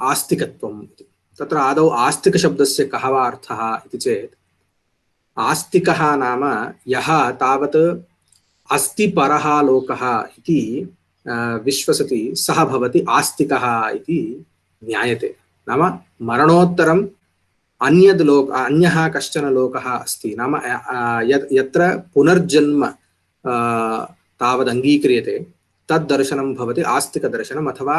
आस्तिकत्वम् इति। तत्र आदौ आस्तिकशब्दस्य कः वा अर्थः इति चेत् आस्तिकः नाम यः तावत् अस्ति परः लोकः इति विश्वसति सः भवति आस्तिकः इति ज्ञायते। नाम मरणोत्तरम् अन्यः कश्चन लोकः अस्ति, नाम यत्र पुनर्जन्म तावद् अङ्गीक्रियते तद्दर्शनं भवति आस्तिकदर्शनम्। अथवा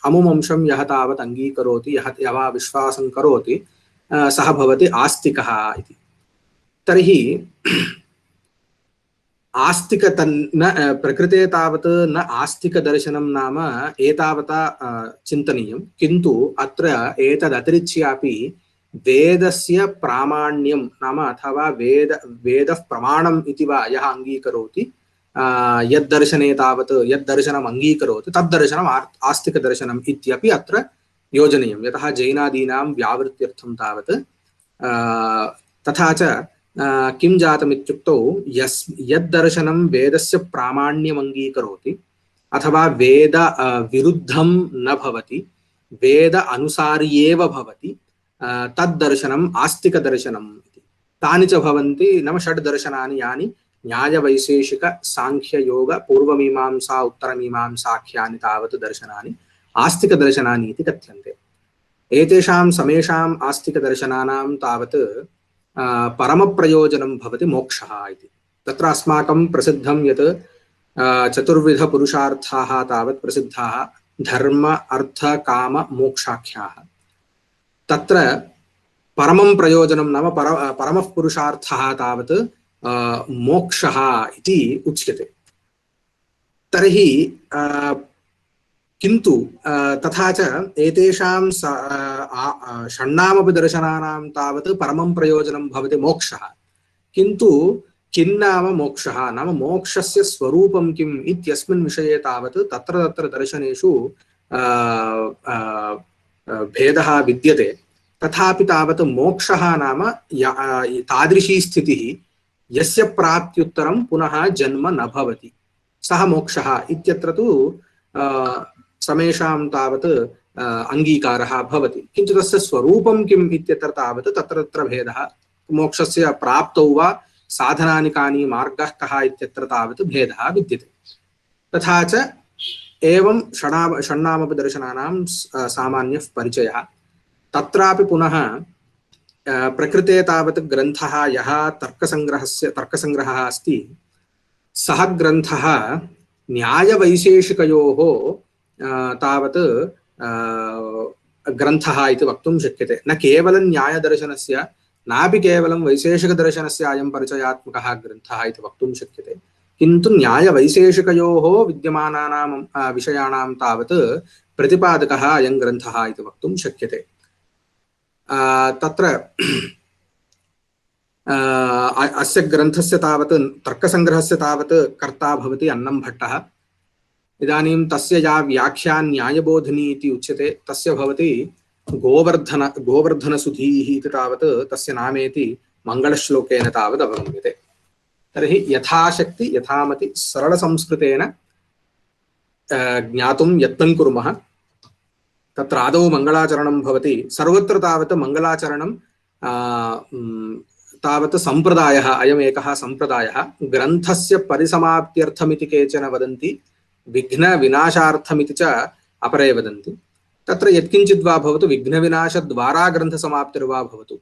अमुमंशं यः तावत् अङ्गीकरोति, यः विश्वासं करोति सः भवति आस्तिकः इति। तर्हि आस्तिक प्रकृते तावत् न आस्तिकदर्शनं नाम एतावता चिन्तनीयं, किन्तु अत्र एतदतिरिच्यापि वेदस्य प्रामाण्यं नाम अथवा वेदः प्रमाणम् इति वा यः अङ्गीकरोति, यद्दर्शने तावत् यद्दर्शनम् अङ्गीकरोति तद्दर्शनम् आस्तिकदर्शनम् इत्यपि अत्र योजनीयं। यतः जैनादीनां व्यावृत्त्यर्थं तावत् तथा च किं जातमित्युक्तौ यद्दर्शनं वेदस्य प्रामाण्यम् अङ्गीकरोति अथवा वेद विरुद्धं न भवति, वेद अनुसारि एव भवति, तद्दर्शनम् आस्तिकदर्शनम् इति। तानि च भवन्ति नाम षड्दर्शनानि, यानि न्यायवैशेषिक सांख्ययोग पूर्वमीमांसा उत्तरमीमांसाख्यानि तावत् दर्शनानि आस्तिकदर्शनानि इति कथ्यन्ते। एतेषां समेषाम् आस्तिकदर्शनानां तावत् परमप्रयोजनं भवति मोक्षः इति। तत्र अस्माकं प्रसिद्धं यत् चतुर्विधपुरुषार्थाः तावत् प्रसिद्धाः धर्म अर्थ काम मोक्षाख्याः। तत्र परमं प्रयोजनं नाम परमः पुरुषार्थः तावत् मोक्षः इति उच्यते। तर्हि किन्तु तथा च एतेषां षण्णामपि दर्शनानां तावत् परमं प्रयोजनं भवति मोक्षः। किन्तु किन्नाम मोक्षः नाम मोक्षस्य स्वरूपं किम् इत्यस्मिन् विषये तावत् तत्र दर्शनेषु भेदः विद्यते। तथापि तावत् मोक्षः नाम तादृशी स्थितिः यस्य प्राप्त्युत्तरं पुनः जन्म न भवति, सः मोक्षः इत्यत्र तु समेषां तावत् अङ्गीकारः भवति। किन्तु तस्य स्वरूपं किम् इत्यत्र तावत् तत्र भेदः, मोक्षस्य प्राप्तौ वा साधनानि कानि, मार्गः कः इत्यत्र तावत् भेदः विद्यते। तथा च एवं षण्णामपि दर्शनानां सामान्यः परिचयः। तत्रापि पुनः प्रकृते तावत् ग्रन्थः यः तर्कसङ्ग्रहः अस्ति, सः ग्रन्थः न्यायवैशेषिकयोः तावत् ग्रन्थः इति वक्तुं शक्यते। न केवलं न्यायदर्शनस्य नापि केवलं वैशेषिकदर्शनस्य अयं परिचयात्मकः ग्रन्थः इति वक्तुं शक्यते, किन्तु न्यायवैशेषिकयोः विद्यमानानां विषयाणां तावत् प्रतिपादकः अयं ग्रन्थः इति वक्तुं शक्यते। तत्र अस्य ग्रन्थस्य तावत् तर्कसङ्ग्रहस्य तावत् कर्ता भवति अन्नंभट्टः। इदानीं तस्य या व्याख्या न्यायबोधिनी इति उच्यते तस्य भवति गोवर्धनसुधीः इति तावत् तस्य नामेति मङ्गलश्लोकेन तावत् अवगम्यते। तर्हि यथाशक्ति यथामति सरलसंस्कृतेन ज्ञातुं यत्नं कुर्मः। तत्र आदौ मङ्गलाचरणं भवति। सर्वत्र तावत् मङ्गलाचरणं तावत् सम्प्रदायः, अयमेकः सम्प्रदायः। ग्रन्थस्य परिसमाप्त्यर्थमिति केचन वदन्ति, विघ्नविनाशार्थमिति च अपरे वदन्ति। तत्र यत्किञ्चित् वा भवतु विघ्नविनाशद्वारा ग्रन्थसमाप्तिर्वा भवतु,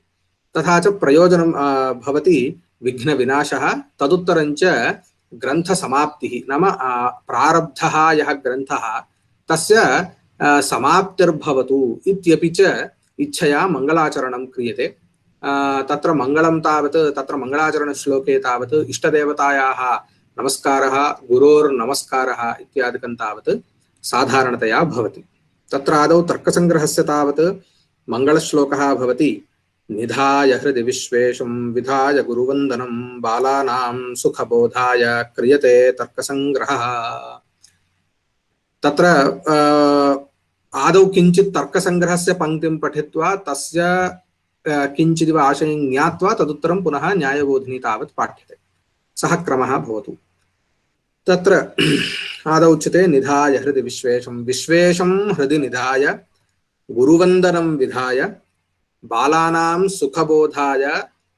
तथा च प्रयोजनं भवति विघ्नविनाशः, तदुत्तरञ्च ग्रन्थसमाप्तिः नाम प्रारब्धः यः ग्रन्थः तस्य समाप्तिर्भवतु इत्यपि च इच्छया मङ्गलाचरणं क्रियते। तत्र मङ्गलं तावत् तत्र मङ्गलाचरणश्लोके तावत् इष्टदेवतायाः नमस्कारः, गुरोर्नमस्कारः इत्यादिकं तावत् साधारणतया भवति। तत्र आदौ तर्कसङ्ग्रहस्य तावत् मङ्गलश्लोकः भवति। निधाय हृदि विश्वेशं विधाय गुरुवन्दनं बालानां सुखबोधाय क्रियते तर्कसङ्ग्रहः। तत्र आदौ किञ्चित् तर्कसङ्ग्रहस्य पङ्क्तिं पठित्वा तस्य किञ्चिदिव आशयं ज्ञात्वा तदुत्तरं पुनः न्यायबोधिनी तावत् पाठ्यते। सः क्रमः भवतु। तत्र आदौ उच्यते निधाय हृदि विश्वेशं, विश्वेशं हृदि निधाय गुरुवन्दनं विधाय बालानां सुखबोधाय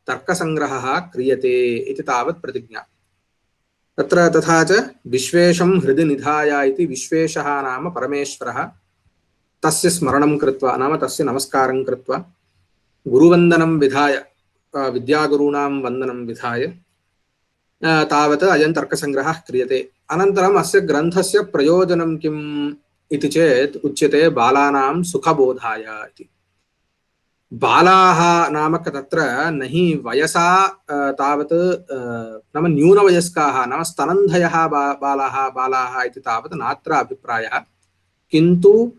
तर्कसंग्रहः क्रियते इति तावत् प्रतिज्ञा। तत्र तथा च विश्वेशं हृदि निधाय इति विश्वेशः नाम परमेश्वरः, तस्य स्मरणं कृत्वा नाम तस्य नमस्कारं कृत्वा गुरुवन्दनं विधाय विद्यागुरूणां वन्दनं विधाय तावत् अयं तर्कसंग्रहः क्रियते। अनन्तरम् अस्य ग्रन्थस्य प्रयोजनं किम् इति चेत् उच्यते बालानां सुखबोधाय इति। बालाः नामक तत्र न हि वयसा तावत् नाम न्यूनवयस्काः नाम स्तनन्धयः बालाः इति तावत् नात्र अभिप्रायः, किन्तु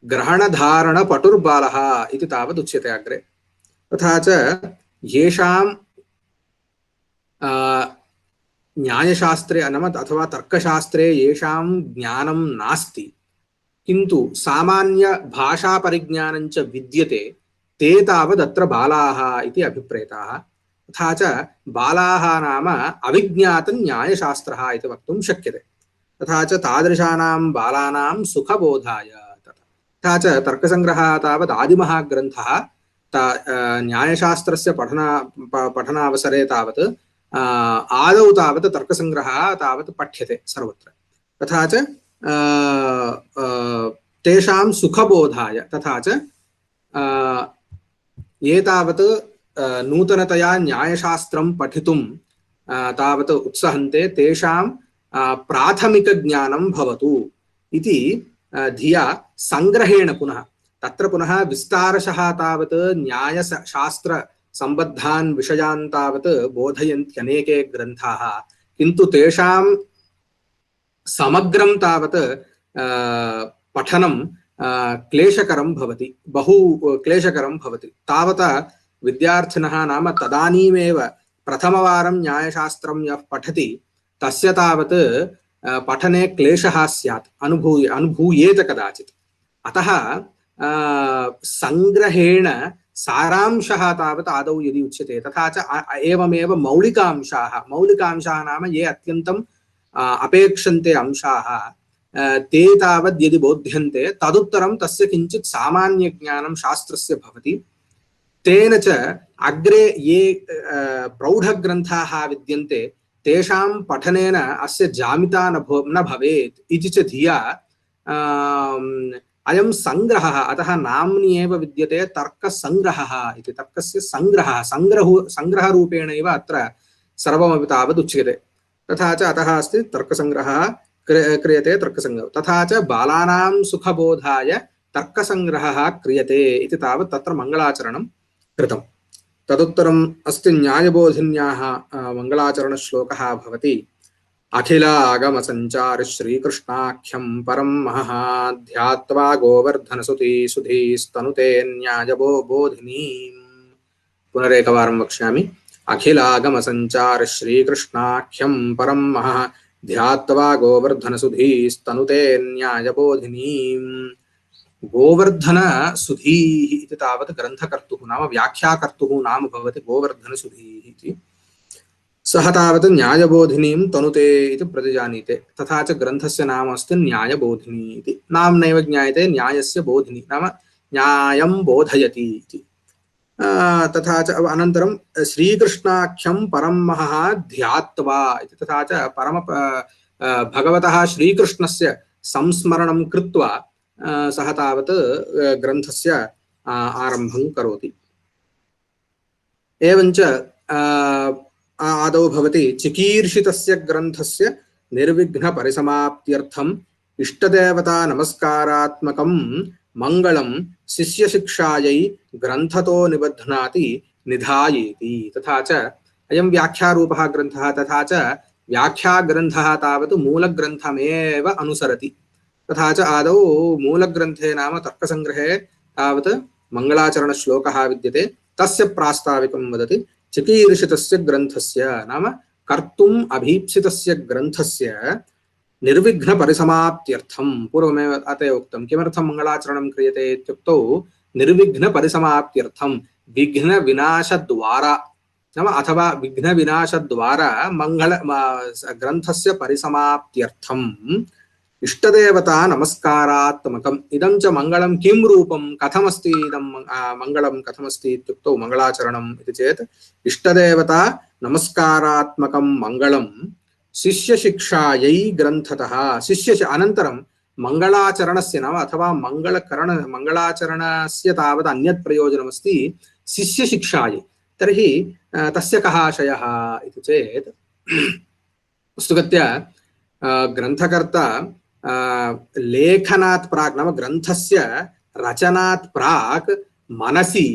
ग्रहणधारणपटुर्बालः इति तावत् उच्यते अग्रे। तथा च येषां न्यायशास्त्रे नाम अथवा तर्कशास्त्रे येषां ज्ञानं नास्ति किन्तु सामान्य भाषापरिज्ञानं च विद्यते, ते तावदत्र बालाः इति अभिप्रेताः। तथा च बालाः नाम अविज्ञातं न्यायशास्त्रः इति वक्तुं शक्यते। तथा च तादृशानां बालानां सुखबोधाय। तथा च तर्कसंग्रहः तावत् आदिमः ग्रन्थः। न्यायशास्त्रस्य पठनावसरे तावत् आदौ तावत् तर्कसंग्रहः तावत् पठ्यते सर्वत्र। तथा च तेषां सुखबोधाय। तथा च ये तावत् नूतनतया न्यायशास्त्रं पठितुं तावत् उत्सहन्ते तेषां प्राथमिकज्ञानं भवतु इति धिया संग्रहेण पुनः तत्र पुनः विस्तारशः तावत् न्यायशास्त्रसम्बद्धान् विषयान् तावत् बोधयन्त्यनेके ग्रन्थाः, किन्तु तेषां समग्रं तावत् पठनं क्लेशकरं भवति, बहु क्लेशकरं भवति। तावता विद्यार्थिनः नाम तदानीमेव प्रथमवारं न्यायशास्त्रं यः पठति तस्य तावत् पठने क्लेशः स्यात्, अनुभूयेत कदाचित्। अतः संग्रहेण सारांशः तावत् आदौ यदि उच्यते, तथा च एवमेव मौलिकांशाः नाम ये अत्यन्तम् अपेक्षन्ते अंशाः ते तावद् यदि बोध्यन्ते तदुत्तरं तस्य किञ्चित् सामान्यज्ञानं शास्त्रस्य भवति। तेन च अग्रे ये प्रौढग्रन्थाः विद्यन्ते तेषां पठनेन अस्य जामिता न भवेत् इति च धिया अयं संग्रहः, अतः नाम्नि एव विद्यते तर्कसंग्रहः इति। तर्कस्य संग्रहरूपेणैव अत्र सर्वमपि तावद् उच्यते। तथा च अतः अस्ति तर्कसंग्रहः क्रियते तर्कसंग्रहः। तथा च बालानां सुखबोधाय तर्कसंग्रहः क्रियते इति तावत् तत्र मङ्गलाचरणं कृतम्। तदुत्तरम् अस्ति न्यायबोधिन्याः मङ्गलाचरणश्लोकः भवति। अखिलागमसञ्चारि श्रीकृष्णाख्यं परं महः ध्यात्वा गोवर्धनसुधीस्तनुते न्यायबोधिनीम्। पुनरेकवारं वक्ष्यामि। अखिलागमसञ्चारि श्रीकृष्णाख्यं परं महः ध्यात्वा गोवर्धनसुधीस्तनुते न्यायबोधिनीम्। गोवर्धनसुधीः इति तावत् ग्रन्थकर्तुः नाम व्याख्याकर्तुः नाम भवति गोवर्धनसुधीः इति। सः तावत् न्यायबोधिनीं तनुते इति प्रतिजानीते। तथा च ग्रन्थस्य नाम अस्ति न्यायबोधिनी इति। नाम्नैव ज्ञायते न्यायस्य बोधिनी नाम न्यायं बोधयति इति। तथा च अनन्तरं श्रीकृष्णाख्यं परं महः ध्यात्वा इति। तथा च परम भगवतः श्रीकृष्णस्य संस्मरणं कृत्वा सः तावत् ग्रन्थस्य आरम्भं करोति। एवञ्च आदौ भवति चिकीर्षितस्य ग्रन्थस्य निर्विघ्नपरिसमाप्त्यर्थम् इष्टदेवता नमस्कारात्मकं मङ्गलं शिष्यशिक्षायै ग्रन्थतो निबध्नाति निधायेति। तथा च अयं व्याख्यारूपः ग्रन्थः। तथा च व्याख्याग्रन्थः तावत् मूलग्रन्थमेव अनुसरति। तथा च आदौ मूलग्रन्थे नाम तर्कसंग्रहे तावत् मङ्गलाचरणश्लोकः विद्यते। तस्य प्रास्ताविकं वदति। चिकीर्षितस्य ग्रन्थस्य नाम कर्तुम् अभीप्सितस्य ग्रन्थस्य निर्विघ्नपरिसमाप्त्यर्थं पूर्वमेव अतः उक्तं। किमर्थं मङ्गलाचरणं क्रियते इत्युक्तौ निर्विघ्नपरिसमाप्त्यर्थं विघ्नविनाशद्वारा नाम अथवा विघ्नविनाशद्वारा ग्रन्थस्य परिसमाप्त्यर्थं इष्टदेवता नमस्कारात्मकम् इदं च मङ्गलं किं रूपं कथमस्ति इदं मङ्गलं कथमस्ति इत्युक्तौ मङ्गलाचरणम् इति चेत् इष्टदेवता नमस्कारात्मकं मङ्गलं शिष्यशिक्षायै ग्रन्थतः शिष्य अनन्तरं मङ्गलाचरणस्य नाम अथवा मङ्गलाचरणस्य तावत् अन्यत् प्रयोजनमस्ति शिष्यशिक्षायै। तर्हि तस्य कः आशयः इति चेत् वस्तुगत्या ग्रन्थकर्ता लेखनात् प्राक् नाम ग्रन्थस्य रचनात् प्राक् मनसि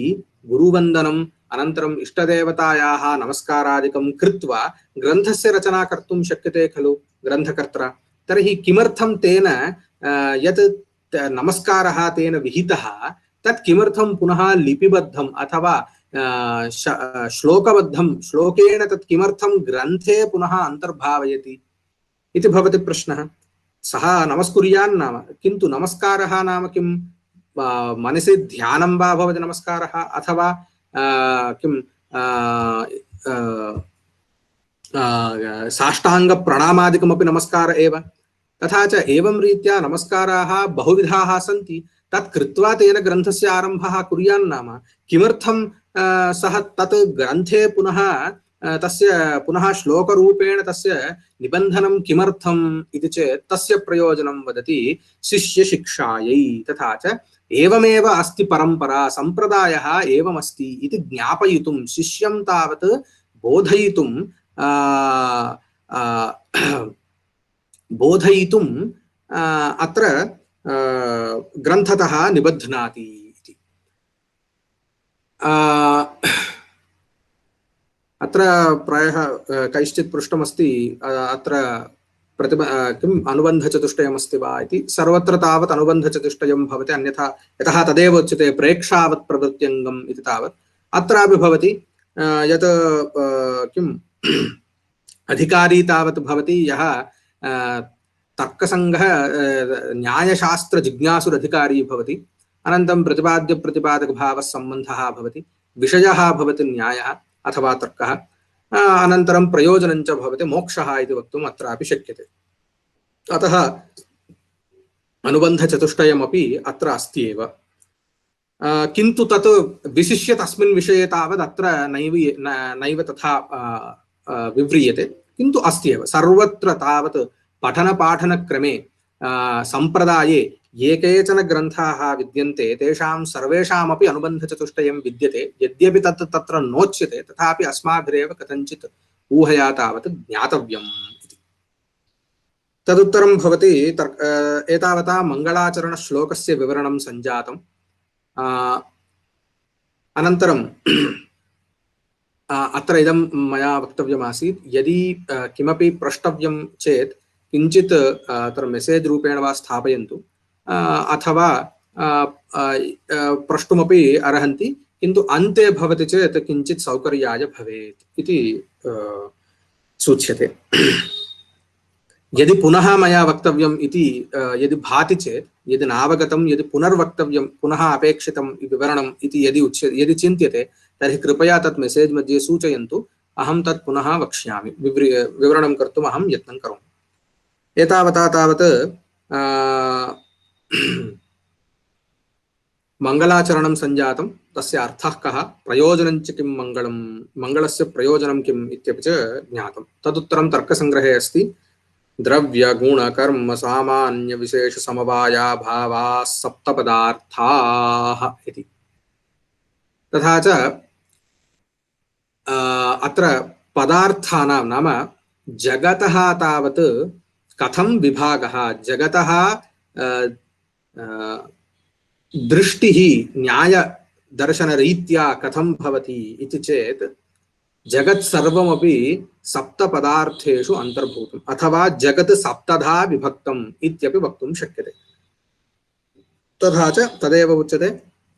गुरुवन्दनम् अनन्तरम् इष्टदेवतायाः नमस्कारादिकं कृत्वा ग्रन्थस्य रचना कर्तुं शक्यते खलु ग्रन्थकर्त्रा। तर्हि किमर्थं तेन यत् नमस्कारः तेन विहितः तत् किमर्थं पुनः लिपिबद्धम् अथवा श्लोकबद्धं श्लोकेन तत् किमर्थं ग्रन्थे पुनः अन्तर्भावयति इति भवति प्रश्नः। सः नमस्कुर्यान् नाम, किन्तु नमस्कारः नाम किं मनसि ध्यानं वा भवति नमस्कारः अथवा किं साष्टाङ्गप्रणामादिकमपि नमस्कार एव। तथा च एवं रीत्या नमस्काराः बहुविधाः सन्ति। तत् कृत्वा तेन ग्रन्थस्य आरम्भः कुर्यान् नाम किमर्थं सः तत् ग्रन्थे पुनः तस्य पुनः श्लोकरूपेण तस्य निबन्धनं किमर्थम् इति चेत् तस्य प्रयोजनं वदति शिष्यशिक्षायै। तथा च एवमेव अस्ति परम्परा सम्प्रदायः एवमस्ति इति ज्ञापयितुं शिष्यं तावत् बोधयितुं अत्र ग्रन्थतः निबध्नाति इति। अत्र प्रायः कैश्चित् पृष्टमस्ति अत्र किम् अनुबन्धचतुष्टयमस्ति वा इति। सर्वत्र तावत् अनुबन्धचतुष्टयं भवति, अन्यथा यतः तदेव उच्यते प्रेक्षावत् प्रवृत्त्यङ्गम् इति तावत् अत्रापि भवति यत् किम् अधिकारी तावत् भवति यः तर्कसङ्घः न्यायशास्त्रजिज्ञासुरधिकारी भवति। अनन्तरं प्रतिपाद्यप्रतिपादकभावः सम्बन्धः भवति, विषयः भवति न्यायः अथवा तर्कः, अनन्तरं प्रयोजनं च भवति मोक्षः इति वक्तुम् अत्रापि शक्यते। अतः अनुबन्धचतुष्टयमपि अत्र अस्ति एव, किन्तु तत् विशिष्य तस्मिन् विषये तावत् अत्र नैव तथा विव्रियते, किन्तु अस्ति एव। सर्वत्र तावत् पठनपाठनक्रमे सम्प्रदाये ये केचन ग्रन्थाः विद्यन्ते तेषां सर्वेषामपि अनुबन्धचतुष्टयं विद्यते। यद्यपि तत् तत्र नोच्यते तथापि अस्माभिरेव कथञ्चित् ऊहया तावत् ज्ञातव्यम् इति। तदुत्तरं भवति एतावता मङ्गलाचरणश्लोकस्य विवरणं सञ्जातम्। अनन्तरं अत्र इदं मया वक्तव्यमासीत्, यदि किमपि प्रष्टव्यं चेत् किञ्चित् अत्र मेसेज् रूपेण वा स्थापयन्तु अथवा प्रष्टुमपि अर्हन्ति, किन्तु अन्ते भवति चेत् किञ्चित् सौकर्याय भवेत् इति सूच्यते। यदि पुनः मया वक्तव्यम् इति यदि भाति चेत्, यदि नावगतं, यदि पुनर्वक्तव्यं, पुनः अपेक्षितं विवरणम् इति यदि चिन्त्यते तर्हि कृपया तत् मेसेज् मध्ये सूचयन्तु, अहं तत् पुनः वक्ष्यामि, विवरणं कर्तुम् अहं यत्नं करोमि। एतावता तावत् मङ्गलाचरणं सञ्जातं, तस्य अर्थः कः, प्रयोजनं च किं, मङ्गलस्य प्रयोजनं किम् इत्यपि च ज्ञातं। तदुत्तरं तर्कसङ्ग्रहे अस्ति द्रव्यगुणकर्मसामान्यविशेषसमवायाभावाः सप्तपदार्थाः इति। तथा च अत्र पदार्थानां नाम जगतः तावत् कथं विभागः, जगतः दृष्टिः न्यायदर्शनरीत्या कथं भवति इति चेत् जगत् सर्वमपि सप्तपदार्थेषु अन्तर्भूतम् अथवा जगत् सप्तधा विभक्तम् इत्यपि वक्तुं शक्यते। तथा च तदेव उच्यते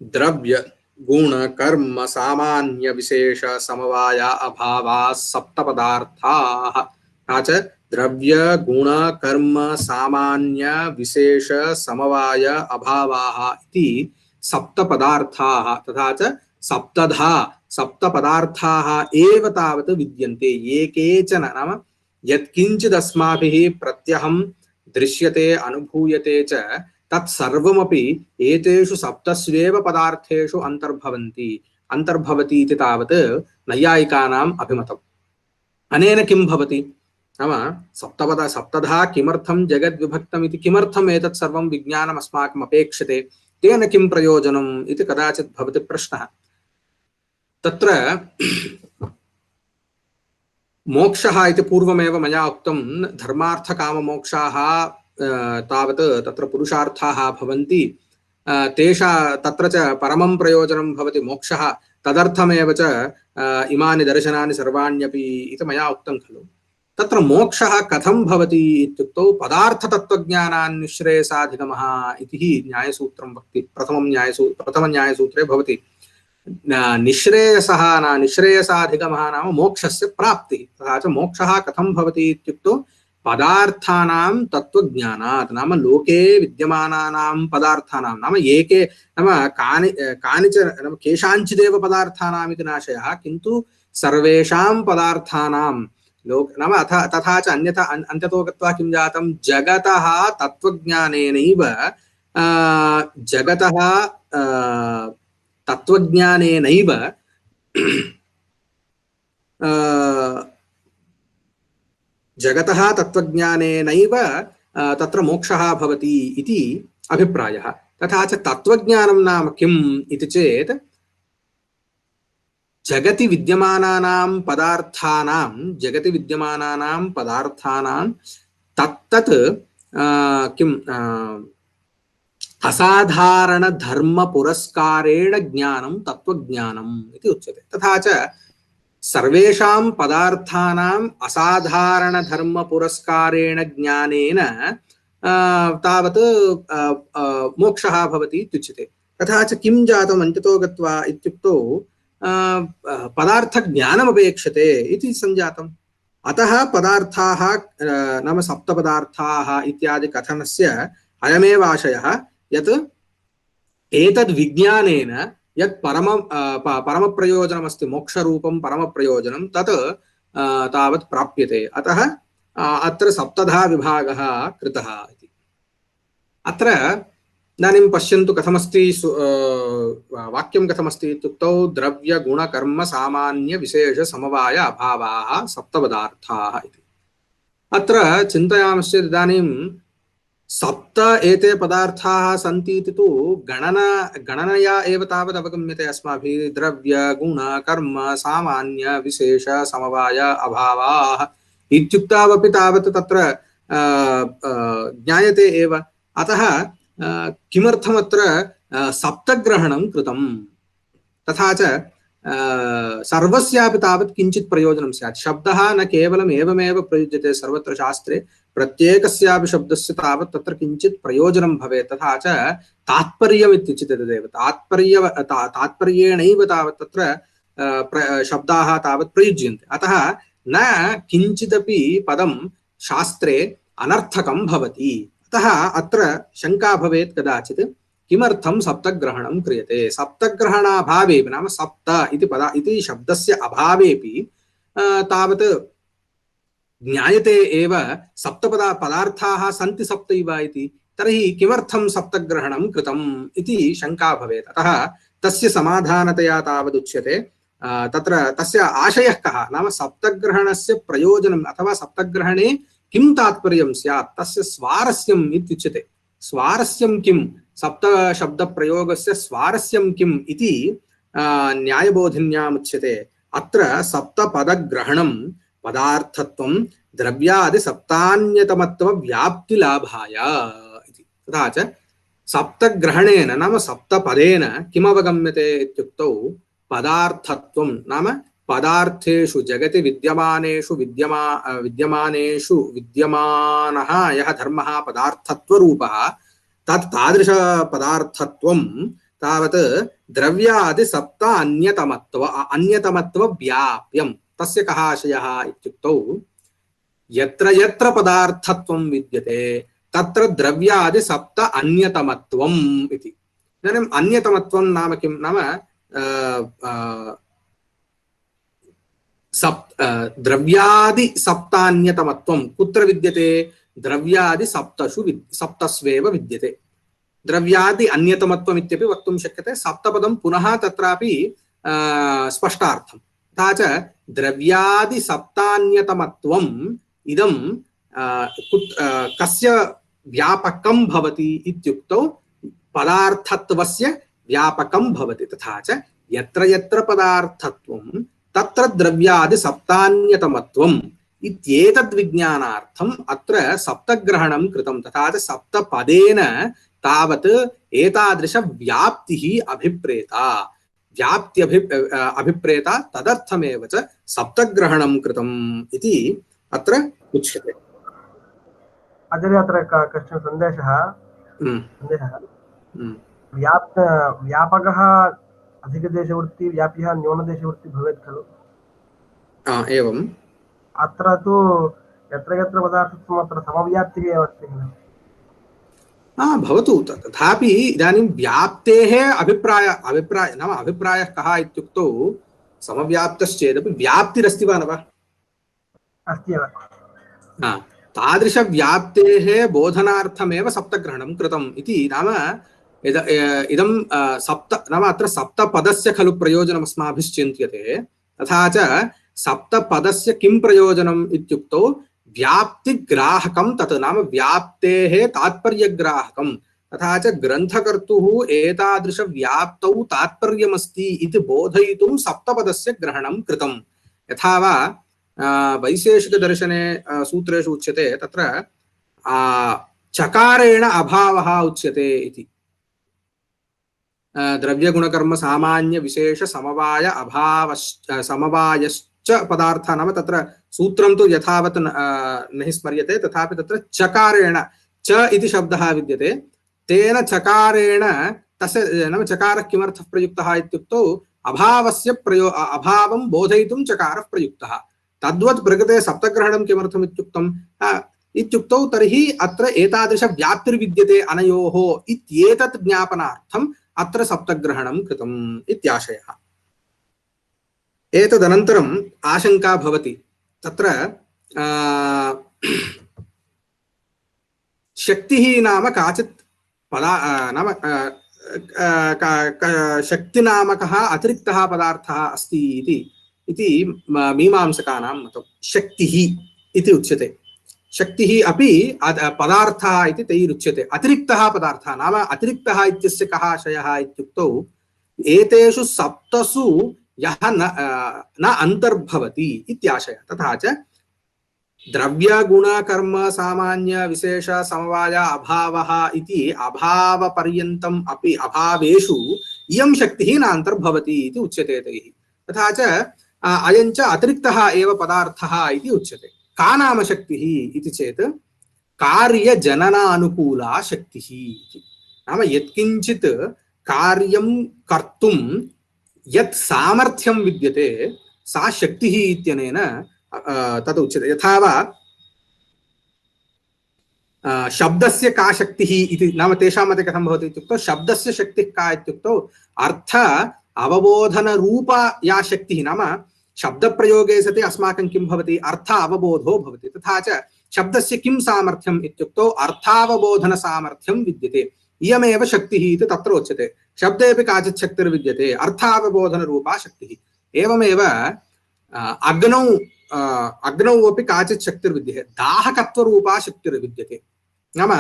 द्रव्य गुण कर्म सामान्य विशेष समवाय अभावाः सप्तपदार्थाः। तथा च द्रव्य गुण कर्म सामान्य विशेष समवाय अभावाः इति सप्तपदार्थाः। तथा च सप्तधा सप्तपदार्थाः एव तावत् विद्यन्ते। ये केचन नाम यत्किञ्चित् अस्माभिः प्रत्यहं दृश्यते अनुभूयते च तत्सर्वमपि एतेषु सप्तस्वेव पदार्थेषु अन्तर्भवति इति तावत् नैयायिकानाम् अभिमतम्। अनेन किं भवति नाम सप्तधा किमर्थं जगद्विभक्तम् इति किमर्थम् एतत् सर्वं विज्ञानम् अस्माकम् अपेक्षते, तेन किं प्रयोजनम् इति कदाचित् भवति प्रश्नः। तत्र मोक्षः इति पूर्वमेव मया उक्तं, धर्मार्थकाममोक्षाः तावत् तत्र पुरुषार्थाः भवन्ति, तत्र च परमं प्रयोजनं भवति मोक्षः, तदर्थमेव च इमानि दर्शनानि सर्वाण्यपि इति मया उक्तं खलु। तत्र मोक्षः कथं भवति इत्युक्तौ पदार्थतत्त्वज्ञानान्निःश्रेयसाधिगमः इति न्यायसूत्रं वक्ति, प्रथमन्यायसूत्रे भवति। निःश्रेयसः निःश्रेयसाधिगमः नाम मोक्षस्य प्राप्तिः। तथा च मोक्षः कथं भवति इत्युक्तौ पदार्थानां तत्त्वज्ञानात्, नाम लोके विद्यमानानां पदार्थानां, नाम एके नाम कानिचन नाम केषाञ्चिदेव पदार्थानाम् इति नाशयः, किन्तु सर्वेषां पदार्थानां नाम तथा च अन्यथा अन्यतो गत्वा किं जातं, जगतः तत्त्वज्ञानेनैव जगतः तत्त्वज्ञानेनैव तत्र मोक्षः भवति इति अभिप्रायः। तथा च तत्त्वज्ञानं नाम किम् इति चेत् जगति विद्यमानानां पदार्थानां तत्तत् किम् असाधारण धर्म पुरस्कारेण ज्ञानं तत्त्वज्ञानम् इति उच्यते। तथा च सर्वेषां पदार्थानाम् असाधारण धर्म पुरस्कारेण ज्ञानेन तावत् मोक्षः भवति इत्युच्यते। तथा च किं जातम् अन्ततो गत्वा इत्युक्तौ पदार्थज्ञानमपेक्षते इति सञ्जातम्। अतः पदार्थाः नाम सप्तपदार्थाः इत्यादि कथनस्य अयमेव आशयः, यत् एतद् विज्ञानेन यत् परमप्रयोजनमस्ति, मोक्षरूपं परमप्रयोजनं तत् तावत् प्राप्यते। अतः अत्र सप्तधा विभागः कृतः इति। अत्र इदानीं पश्यन्तु कथमस्ति, वाक्यं कथमस्ति इत्युक्तौ द्रव्यगुणकर्मसामान्यविशेषसमवाय अभावाः सप्तपदार्थाः इति। अत्र चिन्तयामश्चेत् इदानीं सप्त एते पदार्थाः सन्ति इति तु गणनया एव तावत् अवगम्यते अस्माभिः। द्रव्य गुण कर्म सामान्य विशेष समवाय अभावाः इत्युक्तावपि तावत् तत्र ज्ञायते एव। अतः किमर्थमत्र सप्तग्रहणं कृतं, तथा च सर्वस्यापि तावत् किञ्चित् प्रयोजनं स्यात्। शब्दः न केवलम् एवमेव प्रयुज्यते सर्वत्र शास्त्रे, प्रत्येकस्यापि शब्दस्य तावत् तत्र किञ्चित् प्रयोजनं भवेत्। तथा च तात्पर्यम् इत्युच्यते तदेव, तात्पर्येणैव तावत् तत्र शब्दाः तावत् प्रयुज्यन्ते। अतः न किञ्चिदपि पदं शास्त्रे अनर्थकं भवति। अतः अत्र शङ्का भवेत् कदाचित्, किमर्थं सप्तग्रहणं क्रियते। सप्तग्रहणाभावेपि नाम सप्त इति शब्दस्य अभावेपि तावत् ज्ञायते एव पदार्थाः सन्ति सप्तैव इति। तर्हि किमर्थं सप्तग्रहणं कृतम् इति शङ्का भवेत्। अतः तस्य समाधानतया तावदुच्यते, तत्र तस्य आशयः कः नाम सप्तग्रहणस्य प्रयोजनम् अथवा सप्तग्रहणे किं तात्पर्यं स्यात्, तस्य स्वारस्यम् इत्युच्यते। स्वारस्यं किं, सप्तशब्दप्रयोगस्य स्वारस्यं किम् इति न्यायबोधिन्यामुच्यते। अत्र सप्तपदग्रहणं पदार्थत्वं द्रव्यादि सप्तान्यतमत्वव्याप्तिलाभाय इति। तथा च सप्तग्रहणेन नाम सप्तपदेन किमवगम्यते इत्युक्तौ पदार्थत्वं नाम पदार्थेषु जगति विद्यमानः यः धर्मः पदार्थत्वरूपः तादृशपदार्थत्वं तावत् द्रव्यादि सप्त अन्यतमत्वव्याप्यं। तस्य कः आशयः इत्युक्तौ यत्र यत्र पदार्थत्वं विद्यते तत्र द्रव्यादि सप्त अन्यतमत्वम् इति। इदानीम् अन्यतमत्वं नाम किं नाम द्रव्यादि सप्तान्यतमत्वं कुत्र विद्यते, द्रव्यादि सप्तस्वेव विद्यते। द्रव्यादि अन्यतमत्वम् इत्यपि वक्तुं शक्यते। सप्तपदं पुनः तत्रापि स्पष्टार्थं। तथा च द्रव्यादि सप्तान्यतमत्वम् इदं कस्य व्यापकं भवति इत्युक्तौ पदार्थत्वस्य व्यापकं भवति। तथा च यत्र यत्र पदार्थत्वं तत्र द्रव्यादि सप्तान्यतमत्वम् इत्येतद् विज्ञानार्थम् अत्र सप्तग्रहणं कृतं। तथा च सप्तपदेन तावत् एतादृश व्याप्तिः अभिप्रेता। अभिप्रेता तदर्थमेव च सप्तग्रहणं कृतम् इति अत्र उच्यते। आचार्य अत्र कश्चन सन्देशः व्यापकः अधिकदेशवृत्ति व्याप्यः न्यूनदेशवृत्ति भवेत् खलु? एवम्। अत्र तु यत्र यत्र पदार्थत्वम् अत्र समव्याप्तिः एव अस्ति खलु? भवतु। तथापि इदानीं व्याप्तेः अभिप्रायः नाम अभिप्रायः कः इत्युक्तौ समव्याप्तश्चेदपि व्याप्तिरस्ति वा न वा? अस्ति एव। तादृशव्याप्तेः बोधनार्थमेव सप्तग्रहणं कृतम् इति नाम इदं सप्त नाम अत्र सप्तपदस्य खलु प्रयोजनम् अस्माभिश्चिन्त्यते। तथा च सप्तपदस्य किं प्रयोजनम् इत्युक्तौ व्याप्तिग्राहकं तत् नाम व्याप्तेः तात्पर्यग्राहकं। तथा च ग्रन्थकर्तुः एतादृश व्याप्तौ तात्पर्यमस्ति इति बोधयितुं सप्तपदस्य ग्रहणं कृतं। यथा वा वैशेषिकदर्शने सूत्रेषु उच्यते तत्र चकारेण अभावः उच्यते इति। द्रव्यगुणकर्म सामान्य विशेष समवाय समवायश्च पदार्थ नाम तत्र सूत्रं तु यथावत् न हि स्मर्यते। तथापि तत्र चकारेण च इति शब्दः विद्यते। तेन चकारेण तस्य नाम चकारः किमर्थः प्रयुक्तः इत्युक्तौ अभावस्य अभावं बोधयितुं चकारः प्रयुक्तः। तद्वत् प्रकृते सप्तग्रहणं किमर्थम् इत्युक्तौ तर्हि अत्र एतादृश व्याप्तिर्विद्यते अनयोः इत्येतत् ज्ञापनार्थम् अत्र सप्तग्रहणं कृतम् इत्याशयः। एतदनन्तरम् आशंका भवति तत्र शक्तिः नाम काचित् नाम शक्तिनामकः अतिरिक्तः पदार्थः अस्ति इति मीमांसकानां मतं। शक्तिः इति उच्यते। शक्तिः अपि पदार्थः इति तैरुच्यते। अतिरिक्तः पदार्थः नाम अतिरिक्तः इत्यस्य कः आशयः इत्युक्तौ एतेषु सप्तसु यः न अन्तर्भवति इत्याशयः। तथा च द्रव्यगुणकर्म सामान्य विशेष समवाय अभावः इति अभावपर्यन्तम् अपि अभावेषु इयं शक्तिः न अन्तर्भवति इति उच्यते तैः। तथा च अयं च अतिरिक्तः एव पदार्थः इति उच्यते। का नाम शक्तिः इति चेत् कार्यजननानुकूला शक्तिः इति। नाम यत्किञ्चित् कार्यं कर्तुं यत् सामर्थ्यं विद्यते सा शक्तिः इत्यनेन तत् उच्यते। यथा वा शब्दस्य का शक्तिः इति नाम तेषां मते कथं भवति इत्युक्तौ शब्दस्य शक्तिः का इत्युक्तौ अर्थ अवबोधनरूपा या शक्तिः नाम शब्दप्रयोगे सति अस्माकं किं भवति अर्थ अवबोधो भवति। तथा च शब्दस्य किं सामर्थ्यम् इत्युक्तौ अर्थावबोधनसामर्थ्यं विद्यते। इयमेव शक्तिः इति तत्र उच्यते। शब्देपि काचित् शक्तिर्विद्यते अर्थावबोधनरूपा शक्तिः। एवमेव अग्नौ अपि काचित् शक्तिर्विद्यते दाहकत्वरूपा शक्तिर्विद्यते। नाम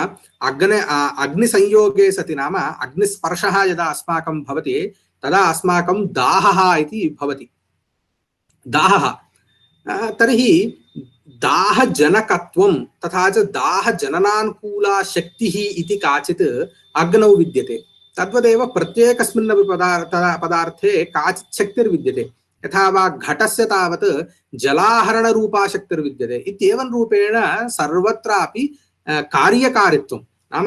अग्निसंयोगे सति नाम अग्निस्पर्शः यदा अस्माकं भवति तदा अस्माकं दाहः इति भवति। दाहः तर्हि दाहजनकत्वं तथा च दाहजननानुकूला शक्तिः इति काचित् अग्नौ विद्यते। तद्वदेव प्रत्येकस्मिन्नपि पदार्थे काचित् शक्तिर्विद्यते। यथा वा घटस्य तावत् जलाहरणरूपा शक्तिर्विद्यते। इत्येवं रूपेण सर्वत्रापि कार्यकारित्वं नाम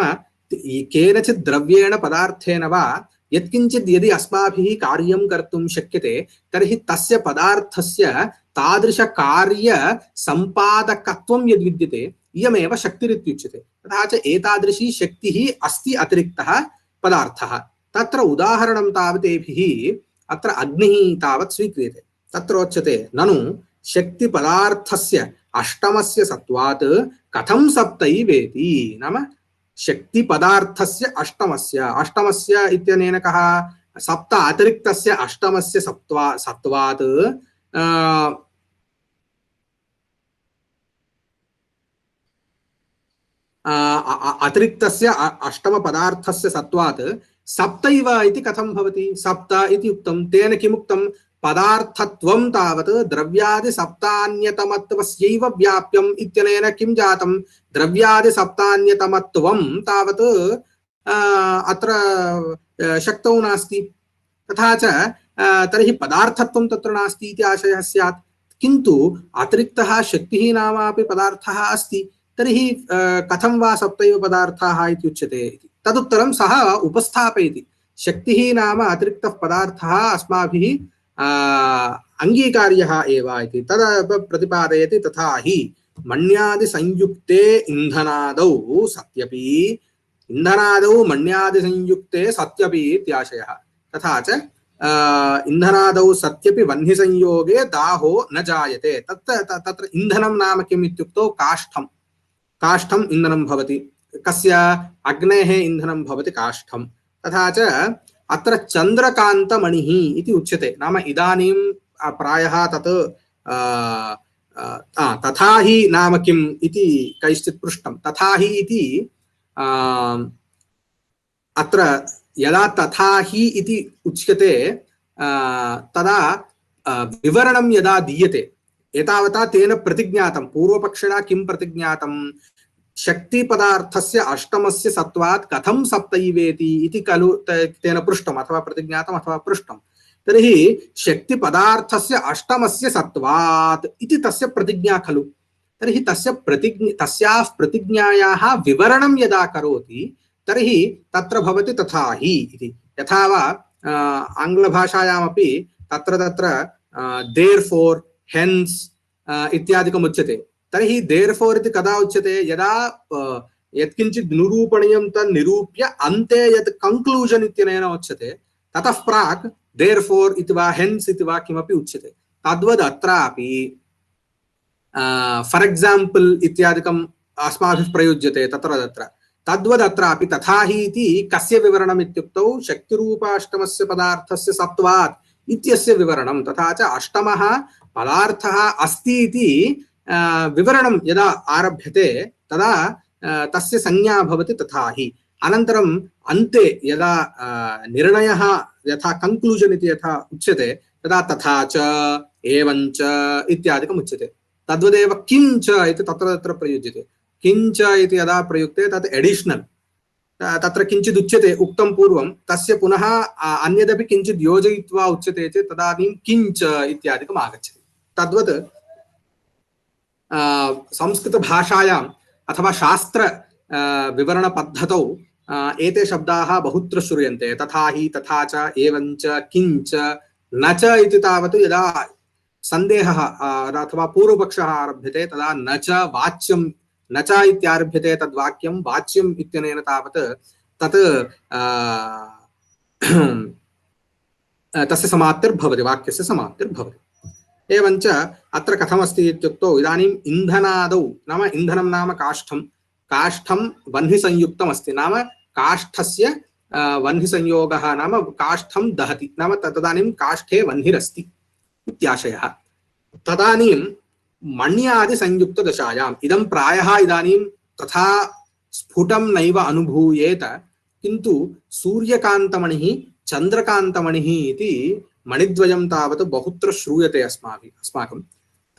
केनचित् द्रव्येण पदार्थेन वा यत्किञ्चित् यदि अस्माभिः कार्यं कर्तुं शक्यते तर्हि तस्य पदार्थस्य तादृशकार्यसम्पादकत्वं यद्विद्यते इयमेव शक्तिरित्युच्यते। तथा च एतादृशी शक्तिः अस्ति अतिरिक्तः पदार्थः। तत्र उदाहरणं तावतेभिः अत्र अग्निः तावत् स्वीक्रियते। तत्रोच्यते ननु शक्तिपदार्थस्य अष्टमस्य सत्वात् कथं सप्तैवेति नाम शक्तिपदार्थस्य अष्टमस्य इत्यनेन कः सप्त अतिरिक्तस्य अष्टमस्य सत्वात् अतिरिक्तस्य अष्टमपदार्थस्य सत्वात् सप्तैव इति कथं भवति? सप्त इति उक्तं, तेन किमुक्तं? पदार्थत्वं तावत् द्रव्यादि सप्तान्यतमत्वस्यैव व्याप्यम् इत्यनेन किं जातं? द्रव्यादि सप्तान्यतमत्वं तावत् अत्र शक्तौ नास्ति। तथा च तर्हि पदार्थत्वं तत्र नास्ति इति आशयः स्यात्। किन्तु अतिरिक्तः शक्तिः नामापि पदार्थः अस्ति। तर्हि कथं वा सप्तैव पदार्थाः इति उच्यते इति तदुत्तरं सः उपस्थापयति। शक्तिः नाम अतिरिक्तः पदार्थः अस्माभिः अङ्गीकार्यः एव इति तद् प्रतिपादयति। तथा हि मण्यादिसंयुक्ते इन्धनादौ सत्यपि मण्यादिसंयुक्ते सत्यपि इत्याशयः। तथा च इन्धनादौ सत्यपि वह्निसंयोगे दाहो न जायते। तत्र इन्धनं नाम किम् इत्युक्तौ काष्ठम् इन्धनं भवति। कस्य? अग्नेः इन्धनं भवति काष्ठं। तथा च अत्र चन्द्रकान्तमणिः इति उच्यते। नाम इदानीं प्रायः तत् तथा हि नाम किम् इति कैश्चित् पृष्टं। तथा हि इति अत्र यदा तथा हि इति उच्यते तदा विवरणं यदा दीयते एतावता तेन प्रतिज्ञातं, पूर्वपक्षिणा किं प्रतिज्ञातं? शक्तिपदार्थस्य अष्टमस्य सत्वात् कथं सप्तैवेति इति खलु तेन पृष्टम् अथवा प्रतिज्ञातम् अथवा पृष्टं। तर्हि शक्तिपदार्थस्य अष्टमस्य सत्वात् इति तस्य प्रतिज्ञा खलु। तर्हि तस्याः प्रतिज्ञायाः विवरणं यदा करोति तर्हि तत्र भवति तथा हि इति। यथा वा आङ्ग्लभाषायामपि तत्र therefore, hence इत्यादिकम् उच्यते। तर्हि therefore इति कदा उच्यते? यदा यत्किञ्चित् निरूपणीयं तत् निरूप्य अन्ते यत् कन्क्लूजन् इत्यनेन उच्यते ततः प्राक् therefore इति वा hence इति वा किमपि उच्यते। तद्वद् अत्रापि फॉर एग्जाम्पल इत्यादिकम् अस्माभिः प्रयुज्यते तत्र तद्वद् अत्रापि तथा हि इति कस्य विवरणम् इत्युक्तौ शक्तिरूपाष्टमस्य पदार्थस्य सत्वात् इत्यस्य विवरणं। तथा च अष्टमः पदार्थः अस्ति इति विवरणं यदा आरभ्यते तदा तस्य संज्ञा भवति तथा हि। अनन्तरम् अन्ते यदा निर्णयः यथा कन्क्लूजन् इति यथा उच्यते तदा तथा च एवञ्च इत्यादिकम् उच्यते। तद्वदेव किञ्च इति तत्र प्रयुज्यते। किञ्च इति यदा प्रयुक्ते तत् एडिशनल्, तत्र किञ्चित् उच्यते उक्तं पूर्वं तस्य पुनः अन्यदपि किञ्चित् योजयित्वा उच्यते चेत् तदानीं किञ्च इत्यादिकम् आगच्छति। तद्वत् संस्कृतभाषायाम् अथवा शास्त्र विवरणपद्धतौ एते शब्दाः बहुत्र श्रूयन्ते। तथा हि, तथा च, एवञ्च, किञ्च, न च इति तावत् यदा सन्देहः अथवा पूर्वपक्षः आरभ्यते तदा न च वाच्यं, न च इत्यारभ्यते तद्वाक्यं वाच्यम् इत्यनेन तावत् तत् तस्य समाप्तिर्भवति, वाक्यस्य समाप्तिर्भवति। एवञ्च अत्र कथमस्ति इत्युक्तौ इदानीम् इन्धनादौ नाम इन्धनं नाम काष्ठं वह्निसंयुक्तम् अस्ति। नाम काष्ठस्य वह्निसंयोगः नाम काष्ठं दहति, नाम तदानीं काष्ठे वह्निरस्ति इत्याशयः। तदानीं मण्यादिसंयुक्तदशायाम् इदं प्रायः इदानीं तथा स्फुटं नैव अनुभूयेत, किन्तु सूर्यकान्तमणिः चन्द्रकान्तमणिः इति मणिद्वयं तावत् बहुत्र श्रूयते अस्माकं।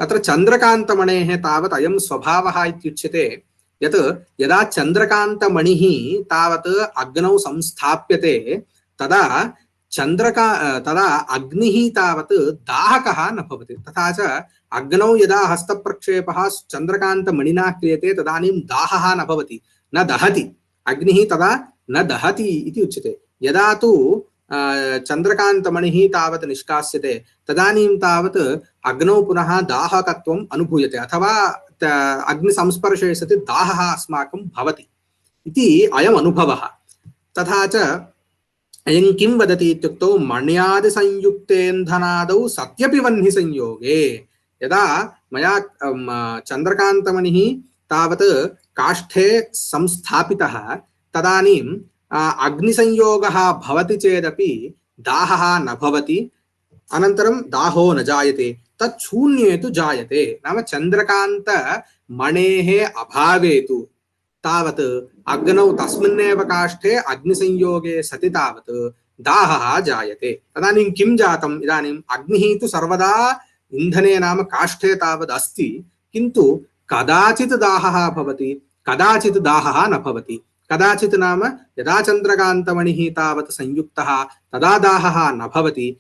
तत्र चन्द्रकान्तमणेः तावत् अयं स्वभावः इत्युच्यते यत् यदा चन्द्रकान्तमणिः तावत् अग्नौ संस्थाप्यते तदा अग्निः तावत् दाहकः न भवति। तथा च अग्नौ यदा हस्तप्रक्षेपः चन्द्रकान्तमणिना क्रियते तदानीं दाहः न भवति, न दहति। अग्निः तदा न दहति इति उच्यते। यदा तु चन्द्रकान्तमणिः तावत् निष्कास्यते तदानीं तावत् अग्नौ पुनः दाहकत्वम् अनुभूयते अथवा अग्निसंस्पर्शे सति दाहः अस्माकं भवति इति अयम् अनुभवः। तथा च अयं किं वदति इत्युक्तौ मण्यादिसंयुक्तेन्धनादौ सत्यपि वह्निसंयोगे। यदा मया चन्द्रकान्तमणिः तावत् काष्ठे संस्थापितः तदानीं अग्निसंयोगः भवति चेदपि दाहः न भवति, अनन्तरं दाहो न जायते, तत् शून्ये तु जायते। नाम चन्द्रकान्त मणेः अभावे तु तावत् अग्नौ तस्मिन्नेव काष्ठे अग्निसंयोगे सति तावत् दाहः जायते। तदानीं किं जातम्? इदानीम् अग्निः तु सर्वदा इन्धने नाम काष्ठे तावत् अस्ति, किन्तु कदाचित् दाहः भवति, कदाचित् दाहः न भवति। कदाचित् नाम यदा चन्द्रकान्तमणिः तावत् संयुक्तः तदा दाहः न भवति,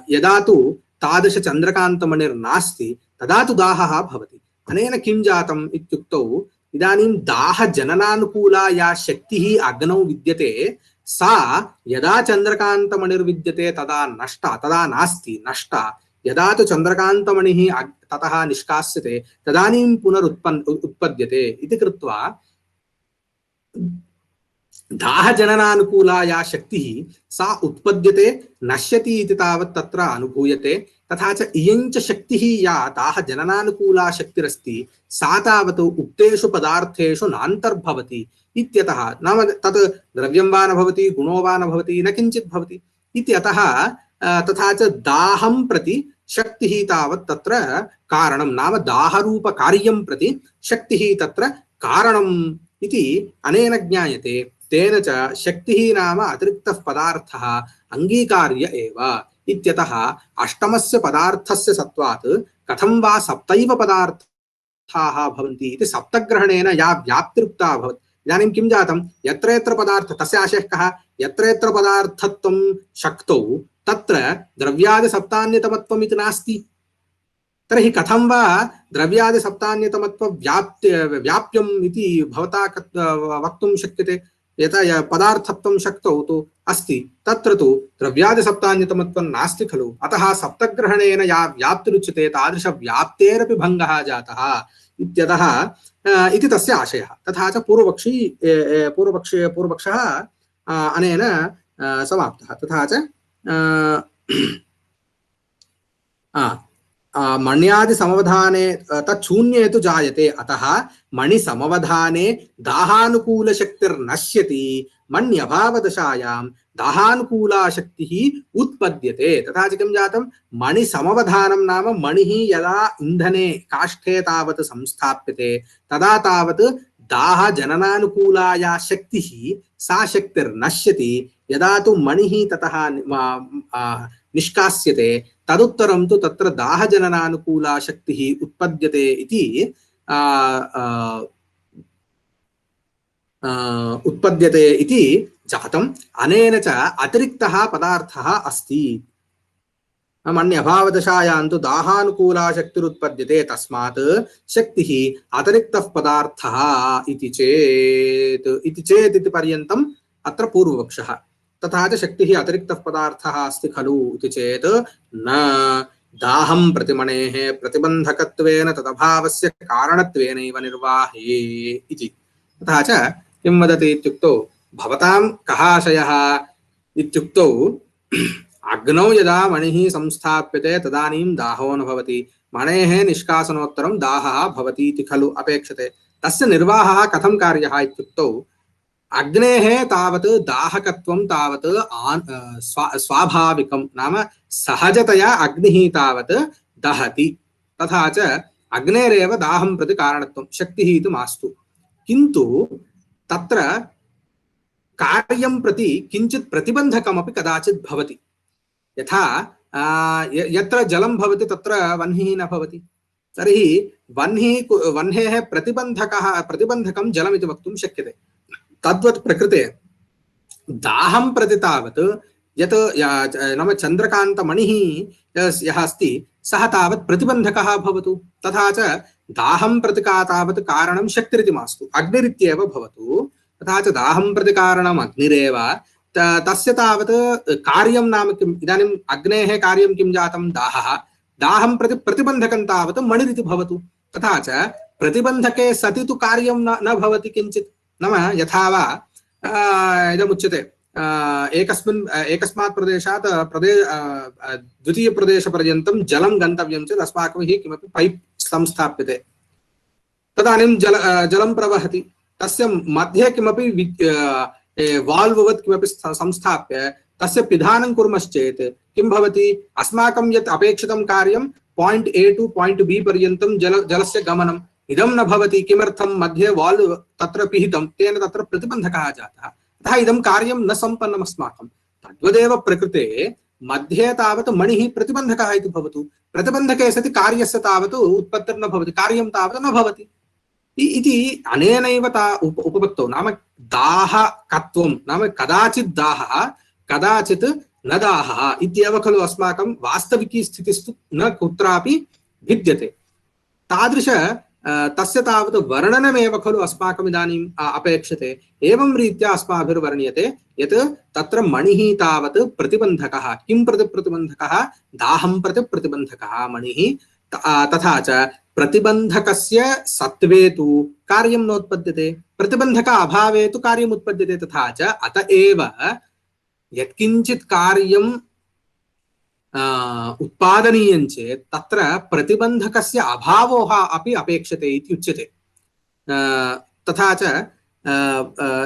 यदा तु तादृश चन्द्रकान्तमणिर्नास्ति तदा तु दाहः भवति। अनेन किं जातम् इत्युक्तौ इदानीं दाहजननानुकूला या शक्तिः अग्नौ विद्यते सा यदा चन्द्रकान्तमणिर्विद्यते तदा नष्टा, तदा नास्ति, नष्टा। यदा तु चन्द्रकान्तमणिः ततः निष्कास्यते तदानीं उत्पद्यते इति कृत्वा दाहजननानुकूला या शक्तिः सा उत्पद्यते, नश्यति इति तावत् तत्र अनुभूयते। तथा च इयञ्च शक्तिः या दाहजननानुकूला शक्तिरस्ति सा तावत् उक्तेषु पदार्थेषु नान्तर्भवति इत्यतः, नाम तत् द्रव्यं वा न भवति, गुणो वा न भवति, न किञ्चित् भवति इत्यतः। तथा च दाहं प्रति शक्तिः तावत् तत्र कारणं, नाम दाहरूपकार्यं प्रति शक्तिः तत्र कारणम् इति अनेन ज्ञायते। तेन च शक्तिः नाम अतिरिक्तः पदार्थः अङ्गीकार्य एव इत्यतः अष्टमस्य पदार्थस्य सत्वात् कथं वा सप्तैव पदार्थाः भवन्ति इति सप्तग्रहणेन या व्याप्तिरुक्ता भवति। इदानीं किं जातं? यत्र यत्र पदार्थ, तस्य आशयः कः? यत्र यत्र पदार्थत्वं शक्तौ तत्र द्रव्यादिसप्तान्यतमत्वम् इति नास्ति। तर्हि कथं वा द्रव्यादिसप्तान्यतमत्वव्याप्यम् इति भवता वक्तुं शक्यते? यथा पदार्थत्वं शक्तौ तु अस्ति, तत्र तु द्रव्यादिसप्तान्यतमत्वं नास्ति खलु। अतः सप्तग्रहणेन या व्याप्तिरुच्यते तादृशव्याप्तेरपि भङ्गः जातः इत्यतः इति तस्य आशयः। तथा च पूर्वपक्षः अनेन समाप्तः। तथा च मण्यादि समवधाने तच्छून्ये तु जायते, अतः मणि समवधाने दाहानुकूल शक्तिर्नश्यति, मण्यभावदशायां दाहानुकूला शक्तिः उत्पद्यते। तथा च किं जातं? मणि समवधानं नाम मणिः यदा इन्धने काष्ठे तावत् संस्थाप्यते तदा तावत् दाहजननानुकूला या शक्तिः सा शक्तिर्नश्यति। यदा तु मणिः ततः निष्कास्यते तदुत्तरं तु तत्र दाहजननानुकूला शक्तिः उत्पद्यते इति जातम्। अनेन च अतिरिक्तः पदार्थः अस्ति। मण्यभावदशायां तु दाहानुकूला शक्तिरुत्पद्यते, तस्मात् शक्तिः अतिरिक्तः पदार्थः इति चेत् इति पर्यन्तम् अत्र पूर्वपक्षः। तथा च शक्तिः अतिरिक्तः पदार्थः अस्ति खलु इति चेत् न दाहं प्रतिमणेः प्रतिबन्धकत्वेन तदभावस्य कारणत्वेनैव निर्वाहे इति। तथा च किं वदति इत्युक्तौ भवतां कः आशयः इत्युक्तौ अग्नौ यदा मणिः संस्थाप्यते तदानीं दाहो न भवति, मणेः निष्कासनोत्तरं दाहः भवति इति खलु अपेक्षते। तस्य निर्वाहः कथं कार्यः इत्युक्तौ अग्नेः तावत् दाहकत्वं तावत् स्वाभाविकं, नाम सहजतया अग्निः तावत् दहति। तथा च अग्नेरेव दाहं प्रति कारणत्वं, शक्तिः इति मास्तु। किन्तु तत्र कार्यं प्रति किञ्चित् प्रतिबन्धकमपि कदाचित् भवति। यथा यत्र जलं भवति तत्र वह्निः न भवति, तर्हि वह्नेः प्रतिबन्धकं जलमिति वक्तुं शक्यते। तद्वत् प्रकृते दाहं प्रति तावत् यत् नाम चन्द्रकान्तमणिः यः अस्ति सः तावत् प्रतिबन्धकः भवतु। तथा च दाहं प्रति तावत् कारणं शक्तिरिति मास्तु, अग्निरित्येव भवतु। तथा च दाहं प्रति कारणम् अग्निरेव, तस्य तावत् कार्यं नाम किम्? इदानीम् अग्नेः कार्यं किं जातं? दाहः। दाहं प्रति प्रतिबन्धकं तावत् मणिरिति भवतु। तथा च प्रतिबन्धके सति तु कार्यं न भवति किञ्चित्। नाम यथा वा इदमुच्यते एकस्मात् प्रदेशात् द्वितीयप्रदेशपर्यन्तं जलं गन्तव्यं चेत् अस्माभिः किमपि पैप् संस्थाप्यते। तदानीं जलं प्रवहति, तस्य मध्ये किमपि वाल्व् वत् किमपि संस्थाप्य तस्य पिधानं कुर्मश्चेत् किं भवति, अस्माकं यत् अपेक्षितं कार्यं point A to point B पर्यन्तं जलस्य गमनम् इदं न भवति। किमर्थं, मध्ये वाल्व् तत्र पिहितं, तेन तत्र प्रतिबन्धकः जातः, अतः इदं कार्यं न सम्पन्नम् अस्माकं। तद्वदेव प्रकृते मध्ये तावत् मणिः प्रतिबन्धकः इति भवतु, प्रतिबन्धके सति कार्यस्य तावत् उत्पत्तिर्न भवति, कार्यं तावत् न भवति इति अनेनैव उपपत्तौ, नाम दाहकत्वं, नाम कदाचित् दाहः कदाचित् न दाहः इत्येव खलु अस्माकं वास्तविकी स्थितिस्तु न कुत्रापि भिद्यते। तादृश तस्य तावत् वर्णनमेव खलु अस्माकम् इदानीम् अपेक्षते। एवं रीत्या अस्माभिर्वर्ण्यते यत् तत्र मणिः तावत् प्रतिबन्धकः। किं प्रति प्रतिबन्धकः? दाहं प्रति प्रतिबन्धकः मणिः। तथा च प्रतिबन्धकस्य सत्त्वे तु कार्यं नोत्पद्यते, प्रतिबन्धक अभावे तु कार्यम् उत्पद्यते। तथा च अत एव यत्किञ्चित् कार्यं उत्पादनीयं चेत् तत्र प्रतिबन्धकस्य अभावः अपि अपेक्षते इति उच्यते। तथा च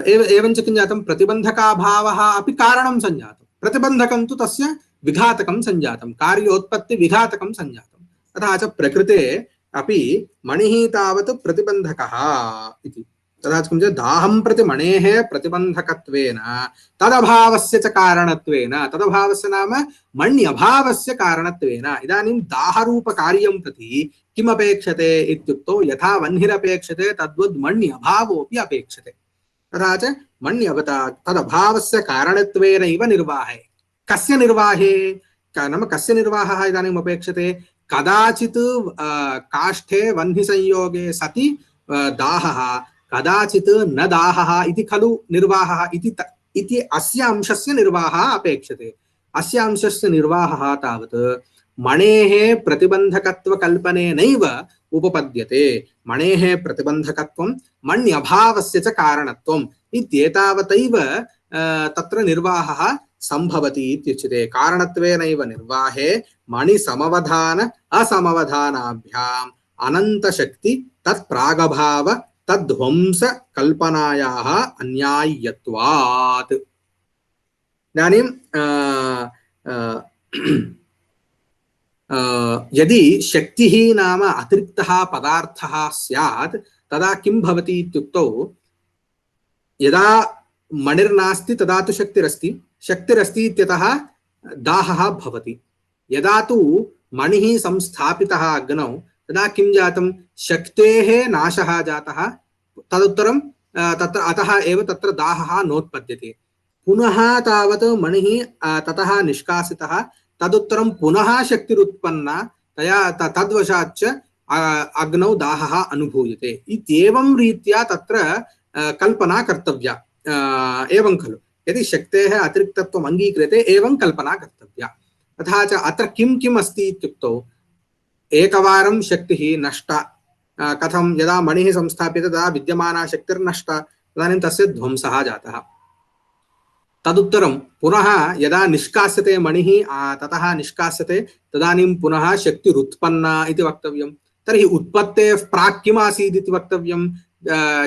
एवं च किं जातं, प्रतिबन्धकाभावः अपि कारणं सञ्जातं, प्रतिबन्धकं तु तस्य विघातकं सञ्जातं, कार्योत्पत्ति विघातकं सञ्जातं। तथा च प्रकृते अपि मणिः तावत् प्रतिबन्धकः इति। तथा च किं चेत् दाहं प्रति मणेः प्रतिबन्धकत्वेन तदभावस्य च कारणत्वेन, तदभावस्य नाम मण्यभावस्य कारणत्वेन इदानीं दाहरूपकार्यं प्रति किम् अपेक्षते इत्युक्तौ, यथा वह्निरपेक्षते तद्वद् मण्यभावोऽपि अपेक्षते। तथा च तदभावस्य कारणत्वेनैव निर्वाहे। कस्य निर्वाहे? नाम कस्य निर्वाहः इदानीम् अपेक्षते? कदाचित् काष्ठे वह्निसंयोगे सति दाहः, कदाचित् न दाहः इति खलु निर्वाहः इति अस्य अंशस्य निर्वाहः अपेक्षते। अस्य अंशस्य निर्वाहः तावत् मणेः प्रतिबन्धकत्वकल्पनेनैव उपपद्यते। मणेः प्रतिबन्धकत्वं मण्यभावस्य च कारणत्वम् इत्येतावतैव तत्र निर्वाहः संभवति इत्युच्यते। कारणत्वेनैव निर्वाहे मणिसमवधान असमवधानाभ्याम् अनन्तशक्ति तत्प्रागभाव तद्ध्वंस कल्पनायाः अन्याय्यत्वात्। इदानीं यदि शक्तिः नाम अतिरिक्तः पदार्थः स्यात् तदा किं भवति इत्युक्तौ, यदा मणिर्नास्ति तदा तु शक्तिरस्ति, शक्तिरस्ति इत्यतः दाहः भवति। यदा तु मणिः संस्थापितः अग्नौ तदा किं जातं, शक्तेः नाशः जातः, तदुत्तरं तत्र अतः एव तत्र दाहः नोत्पद्यते। पुनः तावत् मणिः ततः निष्कासितः, तदुत्तरं पुनः शक्तिरुत्पन्ना, तया तद्वशाच्च अग्नौ दाहः अनुभूयते। इत्येवं रीत्या तत्र कल्पना कर्तव्या। एवं खलु, यदि शक्तेः अतिरिक्तत्वम् अङ्गीक्रियते एवं कल्पना कर्तव्या। तथा च अत्र किं किम् अस्ति इत्युक्तौ, एकवारं शक्तिः नष्टा, कथं, यदा मणिः संस्थाप्यते तदा विद्यमाना शक्तिर्नष्टा, तदानीं तस्य ध्वंसः जातः। तदुत्तरं पुनः यदा निष्कास्यते मणिः, ततः निष्कास्यते, तदानीं पुनः शक्तिरुत्पन्ना इति वक्तव्यं। तर्हि उत्पत्तेः प्राक् किम् आसीत् इति वक्तव्यं,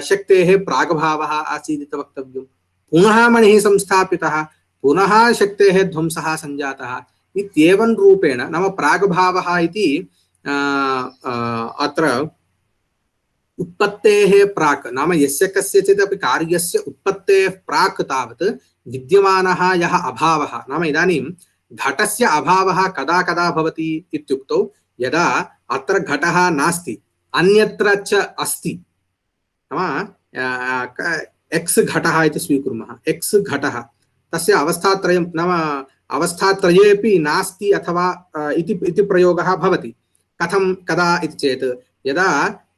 शक्तेः प्रागभावः आसीत् इति वक्तव्यं। पुनः मणिः संस्थापितः, पुनः शक्तेः ध्वंसः सञ्जातः इत्येवं रूपेण, नाम प्रागभावः इति अत्र उत्पत्तेः प्राक्, नाम यस्य कस्यचित् अपि कार्यस्य उत्पत्तेः प्राक् तावत् विद्यमानः यः अभावः, नाम इदानीं घटस्य अभावः कदा कदा भवति इत्युक्तौ, यदा अत्र घटः नास्ति अन्यत्र च अस्ति, नाम एक्स् घटः इति स्वीकुर्मः, एक्स् घटः, तस्य अवस्थात्रयं, नाम अवस्थात्रयेपि नास्ति अथवा इति प्रयोगः भवति। कथं, कदा इति चेत्, यदा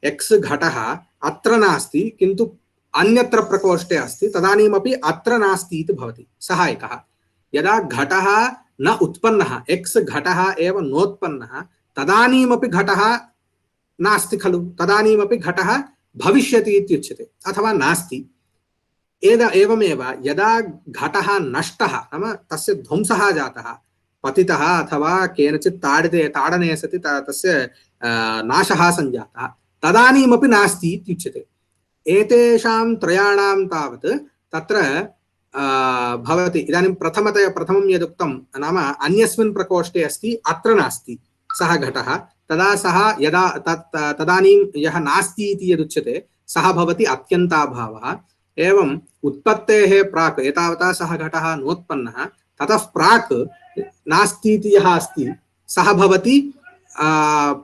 एक्स् घटः अत्र नास्ति किन्तु अन्यत्र प्रकोष्ठे अस्ति, तदानीमपि अत्र नास्ति इति भवति सहायकः। यदा घटः न उत्पन्नः, एक्स् घटः एव नोत्पन्नः, तदानीमपि घटः नास्ति खलु, तदानीमपि घटः भविष्यति इत्युच्यते, अथवा नास्ति। एवमेव यदा घटः नष्टः, नाम तस्य ध्वंसः जातः, पतितः अथवा केनचित् ताडने सति तस्य नाशः सञ्जातः, तदानीमपि नास्ति इत्युच्यते। एतेषां त्रयाणां तावत् तत्र भवति। इदानीं प्रथमं यदुक्तं नाम अन्यस्मिन् प्रकोष्ठे अस्ति अत्र नास्ति सः घटः, तदा सः यदा तदानीं यः नास्ति इति यदुच्यते सः भवति अत्यन्ताभावः। एवम् उत्पत्तेः प्राक् एतावता सः घटः नोत्पन्नः, ततः प्राक् नास्ति इति यः अस्ति सः भवति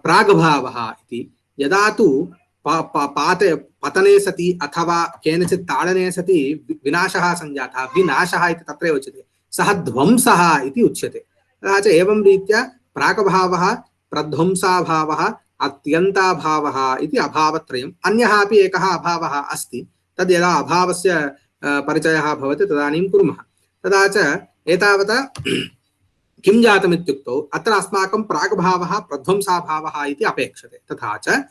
प्राग्भावः इति। यदा तु पतने सति अथवा केनचित् ताडने सति विनाशः सञ्जातः, विनाशः इति तत्रैव उच्यते, सः ध्वंसः इति उच्यते। तथा च एवं रीत्या प्राक्भावः, प्रध्वंसाभावः, अत्यन्ताभावः इति अभावत्रयम्। अन्यः अपि एकः अभावः अस्ति, तद् यदा अभावस्य परिचयः भवति तदानीं कुर्मः। तदा च एतावता किं जातम् इत्युक्तौ अत्र अस्माकं प्राग्भावः प्रध्वंसाभावः इति अपेक्षते। तथा च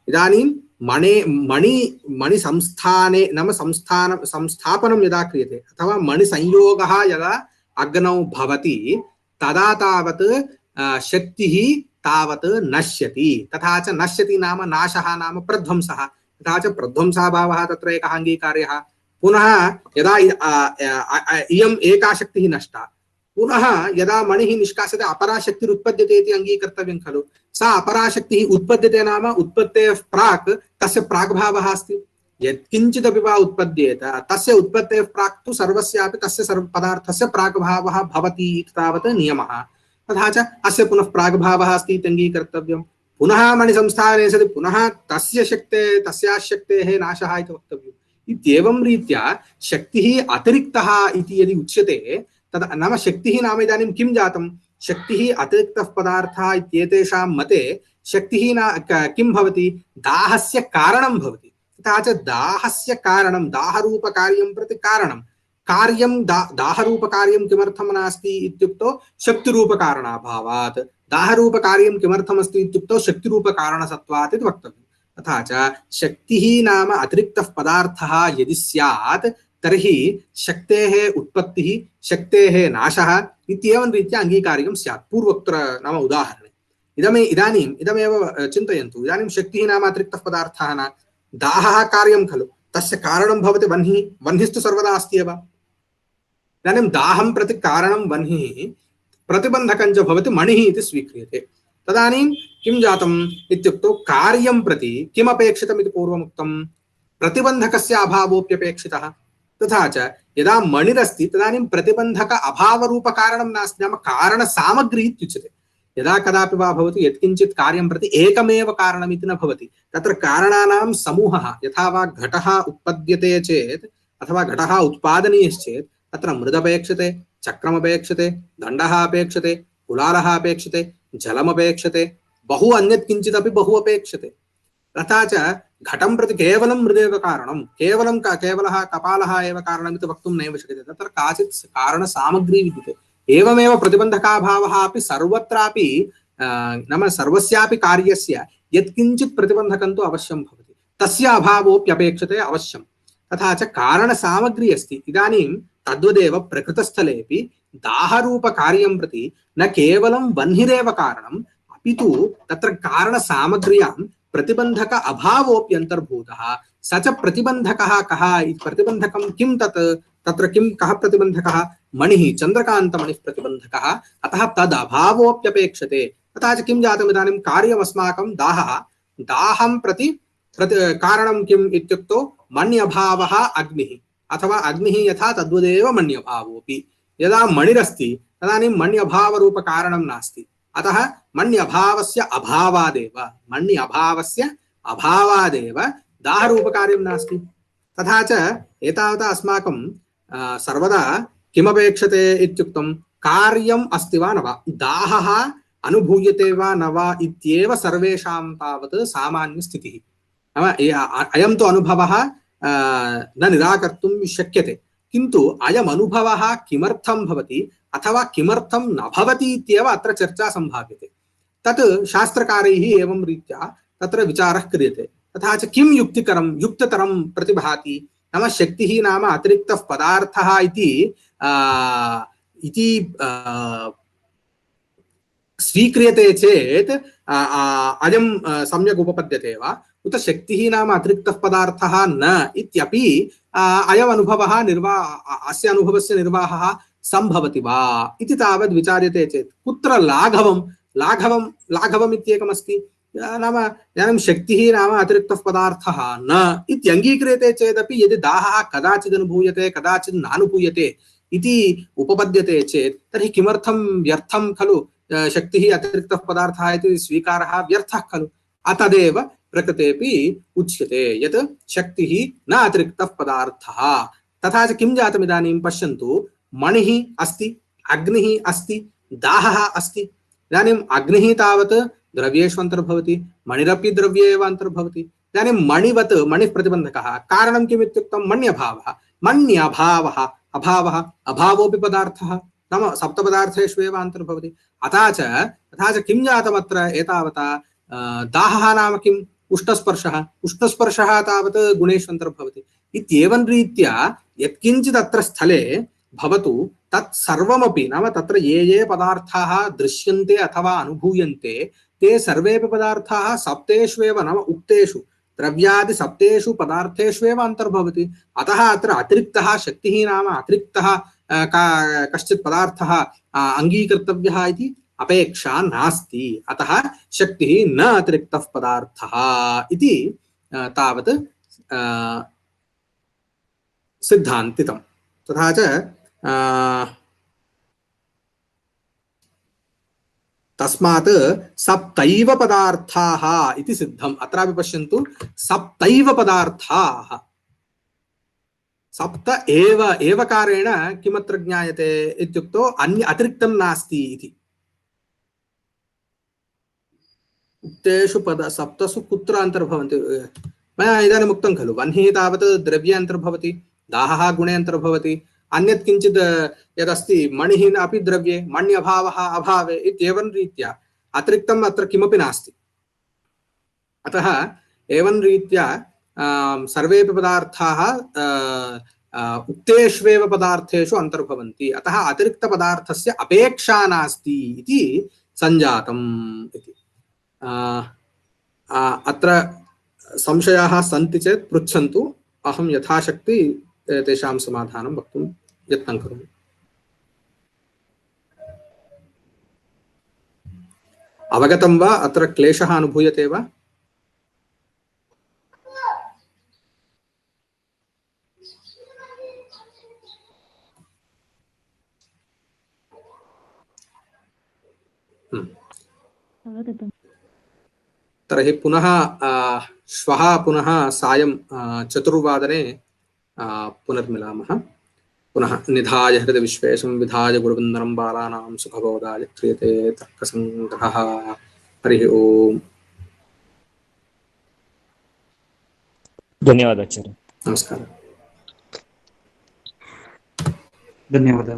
इदानीं मणिसंस्थाने नाम संस्थापनं यदा क्रियते अथवा मणिसंयोगः यदा अग्नौ भवति तदा तावत् शक्तिः तावत् नश्यति। तथा च नश्यति नाम नाशः नाम प्रध्वंसः। तथा च प्रध्वंसाभावः तत्र एकः अङ्गीकार्यः। पुनः यदा इयम् एका शक्तिः नष्टा, पुनः यदा मणिः निष्कास्यते अपरा शक्तिरुत्पद्यते इति अङ्गीकर्तव्यं खलु। सा अपरा शक्तिः उत्पद्यते नाम उत्पत्तेः प्राक् तस्य प्राग्भावः अस्ति। यत्किञ्चिदपि वा उत्पद्येत तस्य उत्पत्तेः प्राक् तु सर्वस्यापि तस्य पदार्थस्य प्राग्भावः भवति इति तावत् नियमः। तथा च अस्य पुनः प्राग्भावः अस्ति इति अङ्गीकर्तव्यं। पुनः मणिसंस्थाने सति पुनः तस्याः शक्तेः नाशः इति वक्तव्यम्। इत्येवं रीत्या शक्तिः अतिरिक्तः इति यदि उच्यते तद् नाम शक्तिः नाम इदानीं किं जातं, शक्तिः अतिरिक्तः पदार्थः इत्येतेषां मते शक्तिः किं भवति, दाहस्य कारणं भवति। तथा च दाहस्य कारणं दाहरूपकार्यं प्रति कारणं कार्यं दाहरूपकार्यं किमर्थं नास्ति इत्युक्तौ शक्तिरूपकारणाभावात्, दाहरूपकार्यं किमर्थमस्ति इत्युक्तौ शक्तिरूपकारणसत्त्वात् इति वक्तव्यम्। तथा च शक्तिः नाम अतिरिक्तः पदार्थः यदि स्यात् तर्हि शक्तेः उत्पत्तिः शक्तेः नाशः इत्येवं रीत्या अङ्गीकार्यं स्यात्। पूर्वोक्तर नाम उदाहरणे इदमेव चिन्तयन्तु। इदानीं शक्तिः नाम अतिरिक्तः पदार्थः न, दाहः कार्यं खलु, तस्य कारणं भवति वह्निः। वह्निस्तु सर्वदा अस्ति एव। इदानीं दाहं प्रति कारणं वह्निः, प्रतिबन्धकं च भवति मणिः इति स्वीक्रियते। तदानीं किं जातम् इत्युक्तौ कार्यं प्रति किमपेक्षितम् इति पूर्वमुक्तं, प्रतिबन्धकस्य अभावोऽप्यपेक्षितः। तथा च यदा मणिरस्ति तदानीं प्रतिबन्धक अभावरूपकारणं नास्ति, नाम कारणसामग्री इत्युच्यते। यदा कदापि वा भवतु यत्किञ्चित् कार्यं प्रति एकमेव कारणमिति न भवति, तत्र कारणानां समूहः। यथा वा घटः उत्पद्यते चेत् अथवा घटः उत्पादनीयश्चेत् तत्र मृदपेक्षते, चक्रमपेक्षते, दण्डः अपेक्षते, कुलालः अपेक्षते, जलमपेक्षते, बहु अन्यत् किञ्चिदपि बहु अपेक्षते। तथा च घटं प्रति केवलं मृदेव कारणं, केवलः कपालः एव कारणमिति वक्तुं नैव शक्यते। तत्र काचित् कारणसामग्री विद्यते। एवमेव प्रतिबन्धकाभावः अपि सर्वत्रापि नाम सर्वस्यापि कार्यस्य यत्किञ्चित् प्रतिबन्धकं तु अवश्यं भवति, तस्य अभावोऽप्यपेक्षते अवश्यं। तथा च कारणसामग्री अस्ति। इदानीं तद्वदेव प्रकृतस्थलेपि दाहरूपकार्यं प्रति न केवलं वह्निरेव कारणम्, अपि तु तत्र कारणसामग्र्यां प्रतिबन्धक अभावोऽप्यन्तर्भूतः। स च प्रतिबन्धकः कः, प्रतिबन्धकं किं तत्, तत्र किं कः प्रतिबन्धकः, मणिः, चन्द्रकान्तमणिः प्रतिबन्धकः। अतः तद् अभावोऽप्यपेक्षते। तथा च किं जातम्, इदानीं कार्यमस्माकं दाहः, दाहं प्रति कारणं किम् इत्युक्तौ मण्यभावः अग्निः, अथवा अग्निः यथा तद्वदेव मण्यभावोऽपि। यदा मणिरस्ति तदानीं मण्यभावरूपकारणं नास्ति, अतः मण्यभावस्य अभावादेव दाहरूपकार्यं नास्ति। तथा च एतावता अस्माकं सर्वदा किमपेक्षते इत्युक्तं कार्यम् अस्ति वा न वा, दाहः अनुभूयते वा न वा इत्येव सर्वेषां तावत् सामान्यस्थितिः। नाम अयं तु अनुभवः न निराकर्तुं शक्यते, किन्तु अयम् अनुभवः किमर्थं भवति अथवा किमर्थं न भवति इत्येव अत्र चर्चा सम्भाव्यते। तत् शास्त्रकारैः एवं रीत्या तत्र विचारः क्रियते। तथा च किं युक्ततरं प्रतिभाति, नाम शक्तिः नाम अतिरिक्तः पदार्थः इति स्वीक्रियते चेत् अयं सम्यक् उपपद्यते वा उत शक्तिः नाम अतिरिक्तः पदार्थः न इत्यपि अयम् अनुभवः अस्य अनुभवस्य निर्वाहः सम्भवति वा इति तावद् विचार्यते चेत् कुत्र लाघवम् इत्येकमस्ति। नाम इदानीं शक्तिः नाम अतिरिक्तः पदार्थः न इत्यङ्गीक्रियते चेदपि यदि दाहः कदाचित् अनुभूयते कदाचित् नानुभूयते इति उपपद्यते चेत् तर्हि किमर्थं व्यर्थं खलु शक्तिः अतिरिक्तः पदार्थः इति स्वीकारः व्यर्थः खलु। अतदेव प्रकृतेपि उच्यते यत् शक्तिः न अतिरिक्तः पदार्थः। तथा च किं जातम् इदानीं पश्यन्तु, मणिः अस्ति, अग्निः अस्ति, दाहः अस्ति। इदानीम् अग्निः तावत् द्रव्येषु अन्तर्भवति, मणिरपि द्रव्ये एव अन्तर्भवति। इदानीं मणिवत् मणिः प्रतिबन्धकः, कारणं किम् इत्युक्तं मण्यभावः, अभावोऽपि पदार्थः, नाम सप्तपदार्थेषु एव अन्तर्भवति। तथा च किं जातमत्र एतावता दाहः नाम किम्, उष्णस्पर्शः तावत् गुणेषु अन्तर्भवति इत्येवं रीत्या यत्किञ्चित् अत्र स्थले भवतु तत् सर्वमपि नाम तत्र ये पदार्थाः दृश्यन्ते अथवा अनुभूयन्ते ते सर्वेपि पदार्थाः सप्तेष्वेव नाम उक्तेषु द्रव्यादि सप्तेषु पदार्थेषु एव अन्तर्भवति। अतः अत्र अतिरिक्तः शक्तिः नाम अतिरिक्तः कश्चित् पदार्थः अङ्गीकर्तव्यः इति अपेक्षा नास्ति। अतः शक्तिः न अतिरिक्तः पदार्थः इति तावत् सिद्धान्तितं। तथा च तस्मात् सप्तैव पदार्थाः इति सिद्धम्। अत्रापि पश्यन्तु, सप्तैव पदार्थाः, सप्त एवकारेण किमत्र ज्ञायते इत्युक्तौ अन्य अतिरिक्तं नास्ति इति। उक्तेषु सप्तसु कुत्र अन्तर्भवन्ति? मया इदानीम् उक्तं खलु, वह्निः तावत् द्रव्ये अन्तर्भवति, दाहः गुणे अन्तर्भवति, अन्यत् किञ्चित् यदस्ति मणिः अपि द्रव्ये, मण्यभावः अभावे इत्येवं रीत्या अतिरिक्तम् अत्र किमपि नास्ति। अतः एवं रीत्या सर्वेपि पदार्थाः उक्तेष्वेव पदार्थेषु अन्तर्भवन्ति। अतः अतिरिक्तपदार्थस्य अपेक्षा नास्ति इति सञ्जातम् इति। अत्र संशयाः सन्ति चेत् पृच्छन्तु, अहं यथाशक्ति तेषां समाधानं वक्तुं यत्नं करोमि। अवगतं वा? अत्र क्लेशः अनुभूयते वा? तर्हि पुनः श्वः पुनः सायं 4 पुनर्मिलामः। पुनः निधाय हृदय विश्वेशं विधाय गुरुवन्दनं बालानां सुखबोधाय क्रियते तर्कसङ्ग्रहः। हरिः ओम्। धन्यवाद आचार्य। नमस्कारः। धन्यवादः।